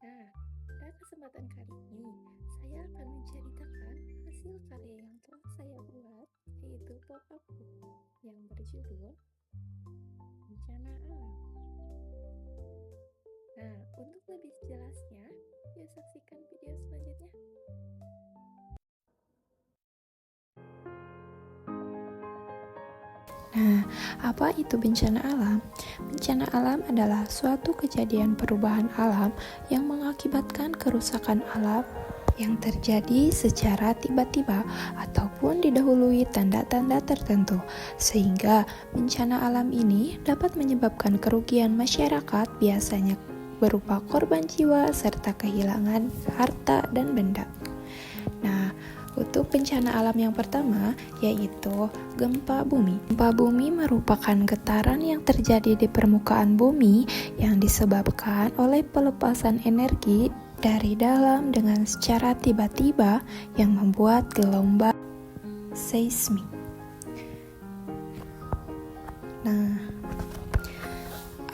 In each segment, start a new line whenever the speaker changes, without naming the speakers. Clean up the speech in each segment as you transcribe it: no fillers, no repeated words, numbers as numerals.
Nah, pada kesempatan kali ini, saya akan menceritakan hasil karya yang telah saya buat, yaitu pop-up book yang berjudul Bencana Alam. Nah, untuk lebih jelasnya, yuk saksikan video selanjutnya.
Nah, apa itu bencana alam? Bencana alam adalah suatu kejadian perubahan alam yang mengakibatkan kerusakan alam yang terjadi secara tiba-tiba ataupun didahului tanda-tanda tertentu, sehingga bencana alam ini dapat menyebabkan kerugian masyarakat, biasanya berupa korban jiwa serta kehilangan harta dan benda. Nah, untuk bencana alam yang pertama yaitu gempa bumi. Gempa bumi merupakan getaran yang terjadi di permukaan bumi yang disebabkan oleh pelepasan energi dari dalam dengan secara tiba-tiba yang membuat gelombang seismik. Nah,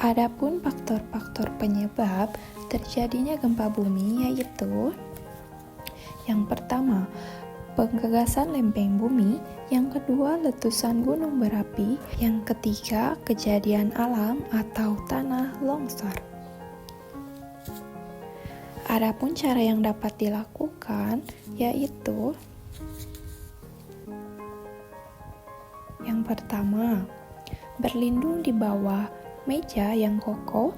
adapun faktor-faktor penyebab terjadinya gempa bumi yaitu yang pertama, penggagasan lempeng bumi, yang kedua letusan gunung berapi, yang ketiga kejadian alam atau tanah longsor. Adapun cara yang dapat dilakukan yaitu yang pertama, berlindung di bawah meja yang kokoh.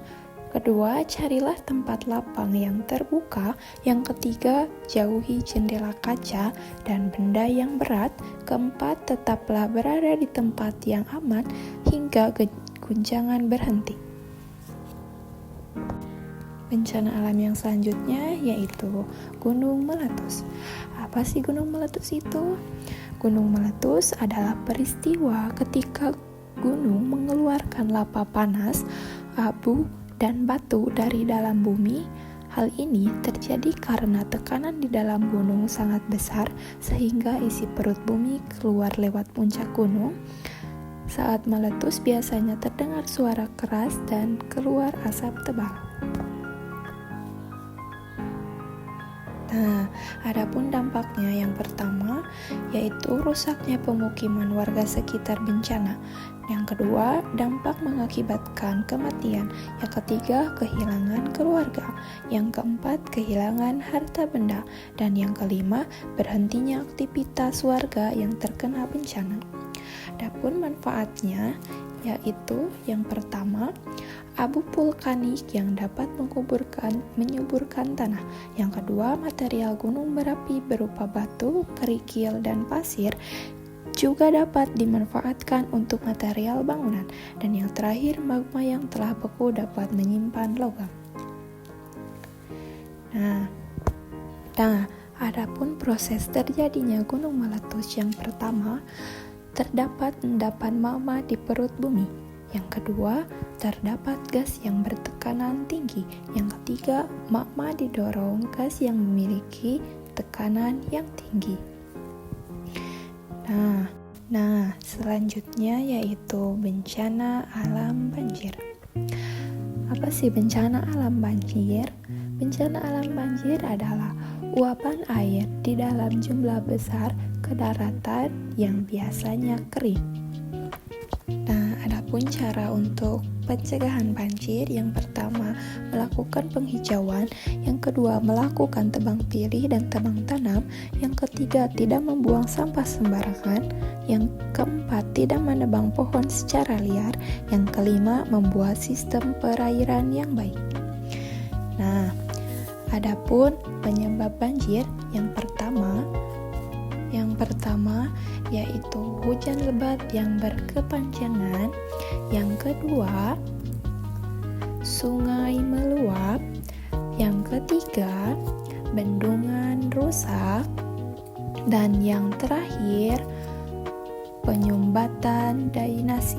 Kedua, carilah tempat lapang yang terbuka. Yang ketiga, jauhi jendela kaca dan benda yang berat. Keempat, tetaplah berada di tempat yang aman hingga guncangan berhenti. Bencana alam yang selanjutnya yaitu gunung meletus. Apa sih gunung meletus itu? Gunung meletus adalah peristiwa ketika gunung mengeluarkan lava panas, abu, dan batu dari dalam bumi. Hal ini terjadi karena tekanan di dalam gunung sangat besar sehingga isi perut bumi keluar lewat puncak gunung. Saat meletus biasanya terdengar suara keras dan keluar asap tebal. Nah, adapun dampaknya yang pertama yaitu rusaknya pemukiman warga sekitar bencana. Yang kedua, dampak mengakibatkan kematian. Yang ketiga, kehilangan keluarga. Yang keempat, kehilangan harta benda. Dan yang kelima, berhentinya aktivitas warga yang terkena bencana. Adapun manfaatnya yaitu yang pertama, abu vulkanik yang dapat menyuburkan tanah. Yang kedua, material gunung berapi berupa batu, kerikil, dan pasir juga dapat dimanfaatkan untuk material bangunan. Dan yang terakhir, magma yang telah beku dapat menyimpan logam. Nah, adapun proses terjadinya gunung meletus yang pertama, terdapat endapan magma di perut bumi. Yang kedua, terdapat gas yang bertekanan tinggi. Yang ketiga, magma didorong gas yang memiliki tekanan yang tinggi. Nah, selanjutnya yaitu bencana alam banjir. Apa sih bencana alam banjir? Bencana alam banjir adalah uapan air di dalam jumlah besar ke daratan yang biasanya kering. Nah, adapun cara untuk pencegahan banjir, yang pertama melakukan penghijauan, yang kedua melakukan tebang pilih dan tebang tanam, yang ketiga tidak membuang sampah sembarangan, yang keempat tidak menebang pohon secara liar, yang kelima membuat sistem perairan yang baik. Nah, adapun penyebab banjir yang pertama yaitu hujan lebat yang berkepanjangan. Yang kedua, sungai meluap. Yang ketiga, bendungan rusak. Dan yang terakhir, penyumbatan drainase.